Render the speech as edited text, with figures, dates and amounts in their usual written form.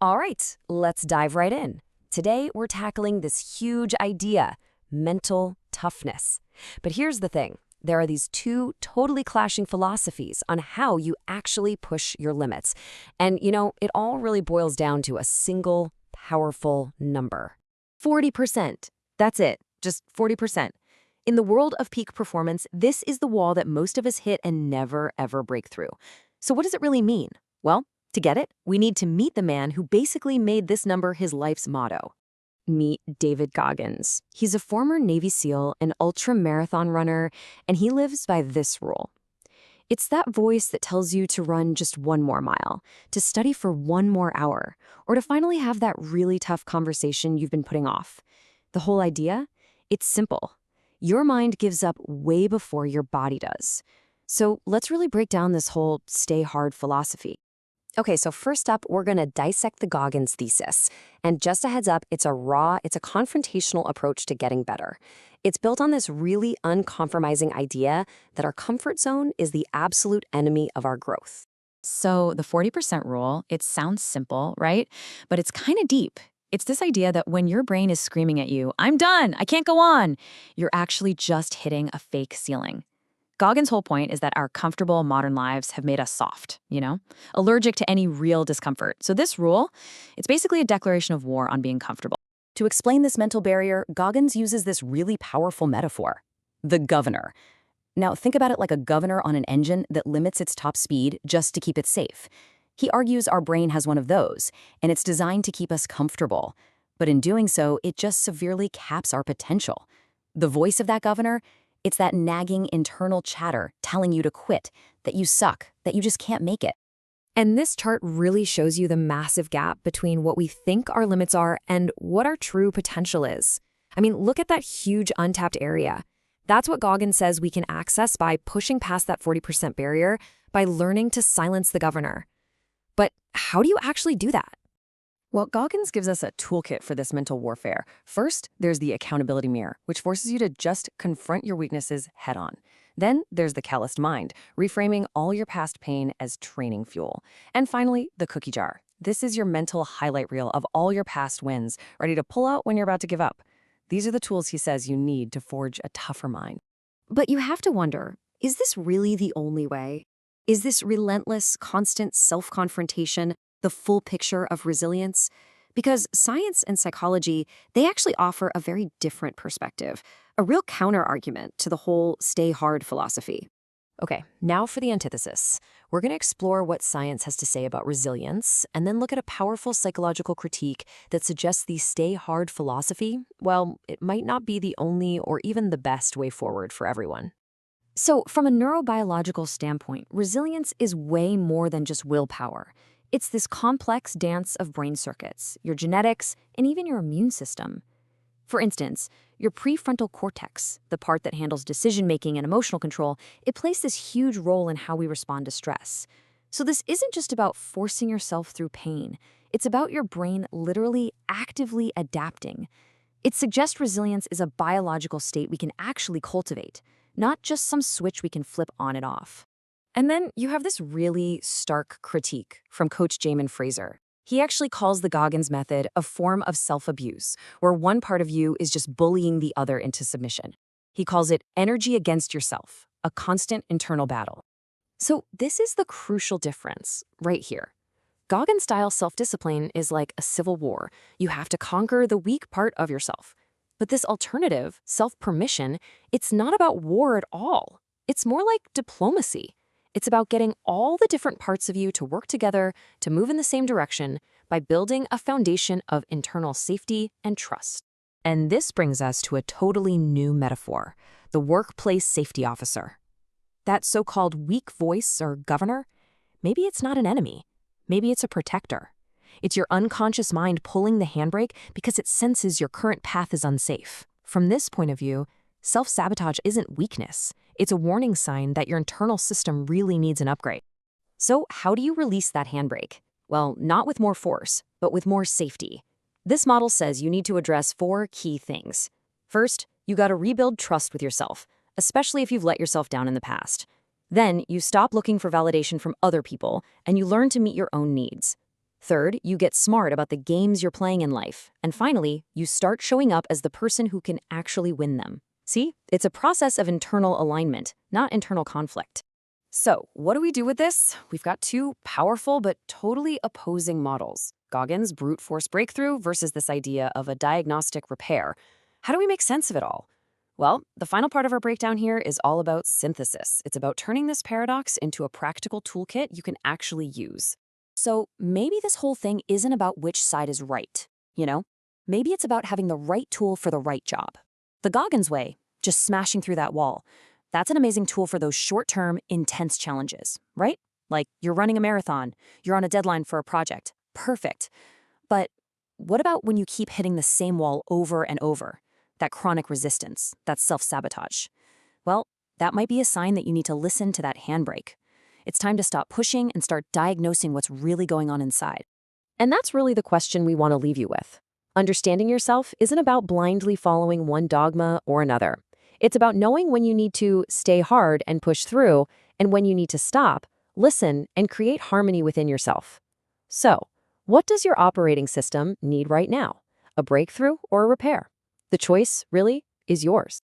All right, let's dive right in. Today, we're tackling this huge idea, mental toughness. But here's the thing. There are these two totally clashing philosophies on how you actually push your limits. And, it all really boils down to a single, powerful number. 40%. That's it, just 40%. In the world of peak performance, this is the wall that most of us hit and never, ever break through. So what does it really mean? Well, to get it, we need to meet the man who basically made this number his life's motto. Meet David Goggins. He's a former Navy SEAL, an ultra-marathon runner, and he lives by this rule. It's that voice that tells you to run just one more mile, to study for one more hour, or to finally have that really tough conversation you've been putting off. The whole idea? It's simple. Your mind gives up way before your body does. So let's really break down this whole stay hard philosophy. Okay, so first up, we're going to dissect the Goggins thesis. And just a heads up, it's a confrontational approach to getting better. It's built on this really uncompromising idea that our comfort zone is the absolute enemy of our growth. So the 40% rule, it sounds simple, right? But it's kind of deep. It's this idea that when your brain is screaming at you, "I'm done, I can't go on," you're actually just hitting a fake ceiling. Goggins' whole point is that our comfortable modern lives have made us soft, allergic to any real discomfort. So this rule, it's basically a declaration of war on being comfortable. To explain this mental barrier, Goggins uses this really powerful metaphor: the governor. Now, think about it like a governor on an engine that limits its top speed just to keep it safe. He argues our brain has one of those, and it's designed to keep us comfortable. But in doing so, it just severely caps our potential. The voice of that governor, it's that nagging internal chatter telling you to quit, that you suck, that you just can't make it. And this chart really shows you the massive gap between what we think our limits are and what our true potential is. I mean, look at that huge untapped area. That's what Goggins says we can access by pushing past that 40% barrier, by learning to silence the governor. But how do you actually do that? Well, Goggins gives us a toolkit for this mental warfare. First, there's the accountability mirror, which forces you to just confront your weaknesses head on. Then there's the calloused mind, reframing all your past pain as training fuel. And finally, the cookie jar. This is your mental highlight reel of all your past wins, ready to pull out when you're about to give up. These are the tools he says you need to forge a tougher mind. But you have to wonder, is this really the only way? Is this relentless, constant self-confrontation the full picture of resilience? Because science and psychology, they actually offer a very different perspective, a real counter-argument to the whole stay hard philosophy. Okay, now for the antithesis. We're going to explore what science has to say about resilience, and then look at a powerful psychological critique that suggests the stay hard philosophy, well, it might not be the only or even the best way forward for everyone. So, from a neurobiological standpoint, resilience is way more than just willpower. It's this complex dance of brain circuits, your genetics, and even your immune system. For instance, your prefrontal cortex, the part that handles decision-making and emotional control, it plays this huge role in how we respond to stress. So this isn't just about forcing yourself through pain. It's about your brain literally actively adapting. It suggests resilience is a biological state we can actually cultivate, not just some switch we can flip on and off. And then you have this really stark critique from Coach Jamin Fraser. He actually calls the Goggins method a form of self-abuse, where one part of you is just bullying the other into submission. He calls it energy against yourself, a constant internal battle. So this is the crucial difference right here. Goggins-style self-discipline is like a civil war. You have to conquer the weak part of yourself. But this alternative, self-permission, it's not about war at all. It's more like diplomacy. It's about getting all the different parts of you to work together to move in the same direction by building a foundation of internal safety and trust. And this brings us to a totally new metaphor, the workplace safety officer. That so-called weak voice or governor, maybe it's not an enemy. Maybe it's a protector. It's your unconscious mind pulling the handbrake because it senses your current path is unsafe. From this point of view, self-sabotage isn't weakness. It's a warning sign that your internal system really needs an upgrade. So how do you release that handbrake? Well, not with more force, but with more safety. This model says you need to address 4 key things. First, you got to rebuild trust with yourself, especially if you've let yourself down in the past. Then you stop looking for validation from other people and you learn to meet your own needs. Third, you get smart about the games you're playing in life. And finally, you start showing up as the person who can actually win them. See, it's a process of internal alignment, not internal conflict. So, what do we do with this? We've got two powerful but totally opposing models. Goggins' brute force breakthrough versus this idea of a diagnostic repair. How do we make sense of it all? Well, the final part of our breakdown here is all about synthesis. It's about turning this paradox into a practical toolkit you can actually use. So maybe this whole thing isn't about which side is right, you know? Maybe it's about having the right tool for the right job. The Goggins way, just smashing through that wall, that's an amazing tool for those short-term, intense challenges, right? Like you're running a marathon, you're on a deadline for a project. Perfect. But what about when you keep hitting the same wall over and over? That chronic resistance, that self-sabotage. Well, that might be a sign that you need to listen to that handbrake. It's time to stop pushing and start diagnosing what's really going on inside. And that's really the question we want to leave you with. Understanding yourself isn't about blindly following one dogma or another. It's about knowing when you need to stay hard and push through, and when you need to stop, listen, and create harmony within yourself. So, what does your operating system need right now? A breakthrough or a repair? The choice, really, is yours.